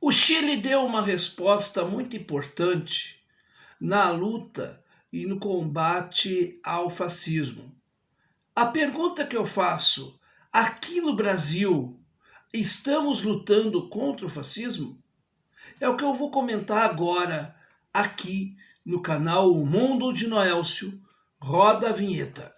O Chile deu uma resposta muito importante na luta e no combate ao fascismo. A pergunta que eu faço: aqui no Brasil, estamos lutando contra o fascismo? É o que eu vou comentar agora, aqui no canal O Mundo de Noélcio. Roda a vinheta.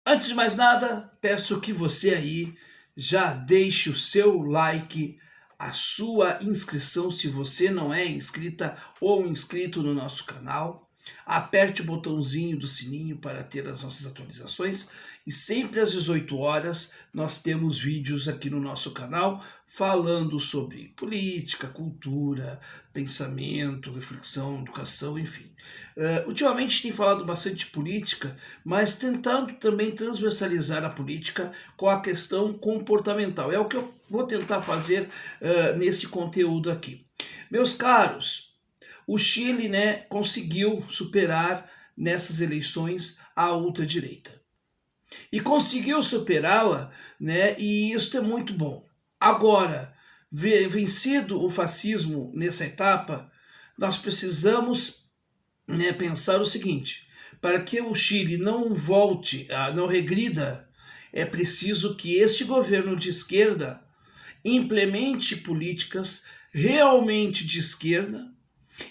Antes de mais nada, peço que você aí já deixe o seu like, a sua inscrição se você não é inscrita ou inscrito no nosso canal. Aperte o botãozinho do sininho para ter as nossas atualizações e sempre às 18 horas nós temos vídeos aqui no nosso canal falando sobre política, cultura, pensamento, reflexão, educação, enfim. Ultimamente tem falado bastante de política, mas tentando também transversalizar a política com a questão comportamental. É o que eu vou tentar fazer nesse conteúdo aqui. Meus caros, o Chile, conseguiu superar nessas eleições a ultradireita. E conseguiu superá-la, e isso é muito bom. Agora, vencido o fascismo nessa etapa, nós precisamos pensar o seguinte: para que o Chile não volte, não regrida, é preciso que este governo de esquerda implemente políticas realmente de esquerda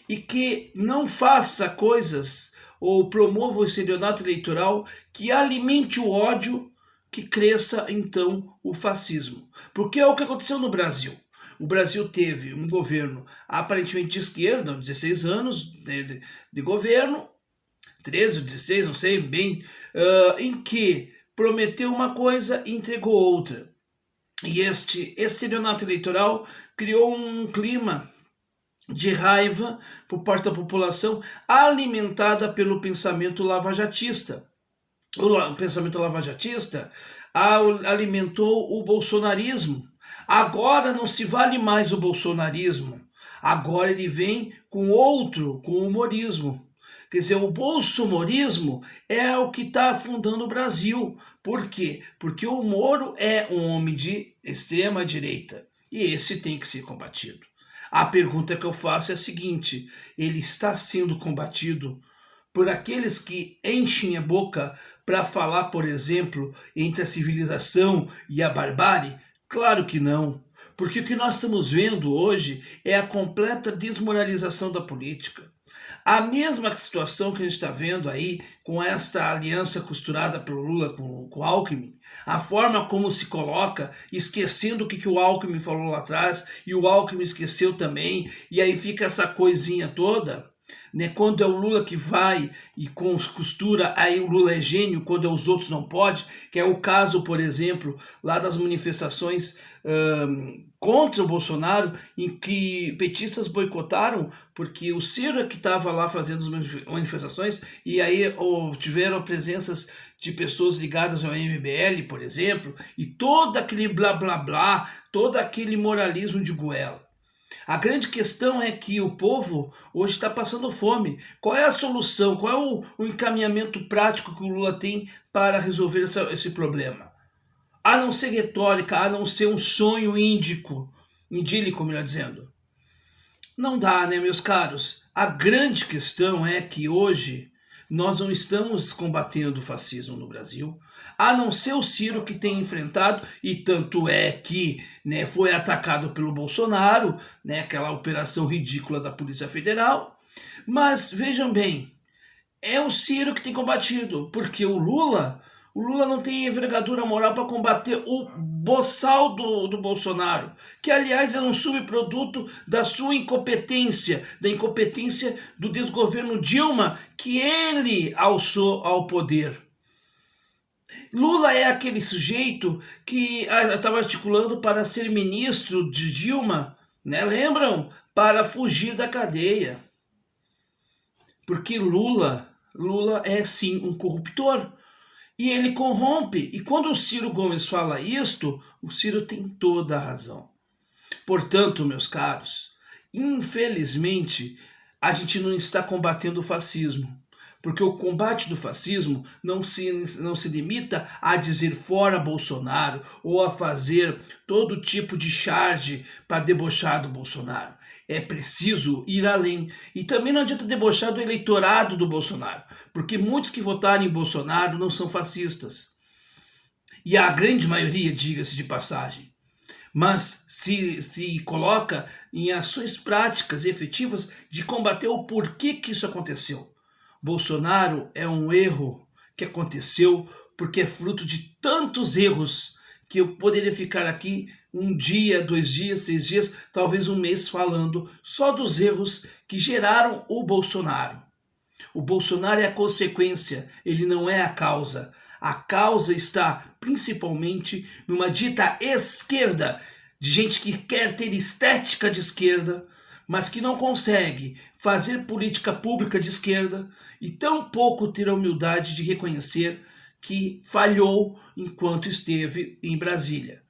e que não faça coisas ou promova o estelionato eleitoral que alimente o ódio, que cresça então o fascismo. Porque é o que aconteceu no Brasil. O Brasil teve um governo aparentemente de esquerda, 16 anos de governo, 13 ou 16, não sei bem, em que prometeu uma coisa e entregou outra. E este estelionato eleitoral criou um clima de raiva por parte da população, alimentada pelo pensamento lavajatista. O pensamento lavajatista alimentou o bolsonarismo. Agora não se vale mais o bolsonarismo. Agora ele vem com com humorismo. Quer dizer, o bolsonarismo é o que está afundando o Brasil. Por quê? Porque o Moro é um homem de extrema direita. E esse tem que ser combatido. A pergunta que eu faço é a seguinte: ele está sendo combatido por aqueles que enchem a boca para falar, por exemplo, entre a civilização e a barbárie? Claro que não, porque o que nós estamos vendo hoje é a completa desmoralização da política. A mesma situação que a gente está vendo aí com esta aliança costurada pelo Lula com o Alckmin, a forma como se coloca, esquecendo o que o Alckmin falou lá atrás, e o Alckmin esqueceu também, e aí fica essa coisinha toda, quando é o Lula que vai e costura, aí o Lula é gênio, quando é os outros não pode, que é o caso, por exemplo, lá das manifestações contra o Bolsonaro, em que petistas boicotaram, porque o Ciro é que estava lá fazendo as manifestações, e aí tiveram presenças de pessoas ligadas ao MBL, por exemplo, e todo aquele blá blá blá, todo aquele moralismo de goela. A grande questão é que o povo hoje está passando fome. Qual é a solução? Qual é o encaminhamento prático que o Lula tem para resolver esse problema? A não ser retórica, a não ser um sonho idílico, melhor dizendo. Não dá, meus caros? A grande questão é que hoje nós não estamos combatendo o fascismo no Brasil, a não ser o Ciro, que tem enfrentado, e tanto é que foi atacado pelo Bolsonaro, aquela operação ridícula da Polícia Federal. Mas vejam bem, é o Ciro que tem combatido, porque o Lula não tem envergadura moral para combater o boçal do Bolsonaro, que aliás é um subproduto da sua incompetência, da incompetência do desgoverno Dilma, que ele alçou ao poder. Lula é aquele sujeito que estava articulando para ser ministro de Dilma, lembram? Para fugir da cadeia. Porque Lula é sim um corruptor. E ele corrompe. E quando o Ciro Gomes fala isto, o Ciro tem toda a razão. Portanto, meus caros, infelizmente, a gente não está combatendo o fascismo. porque o combate do fascismo não se limita a dizer fora Bolsonaro ou a fazer todo tipo de charge para debochar do Bolsonaro. É preciso ir além. E também não adianta debochar do eleitorado do Bolsonaro, porque muitos que votaram em Bolsonaro não são fascistas. E a grande maioria, diga-se de passagem. Mas se coloca em ações práticas e efetivas de combater o porquê que isso aconteceu. Bolsonaro é um erro que aconteceu porque é fruto de tantos erros que eu poderia ficar aqui um dia, 2 dias, 3 dias, talvez um mês falando só dos erros que geraram o Bolsonaro. O Bolsonaro é a consequência, ele não é a causa. A causa está principalmente numa dita esquerda, de gente que quer ter estética de esquerda, mas que não consegue fazer política pública de esquerda e tampouco ter a humildade de reconhecer que falhou enquanto esteve em Brasília.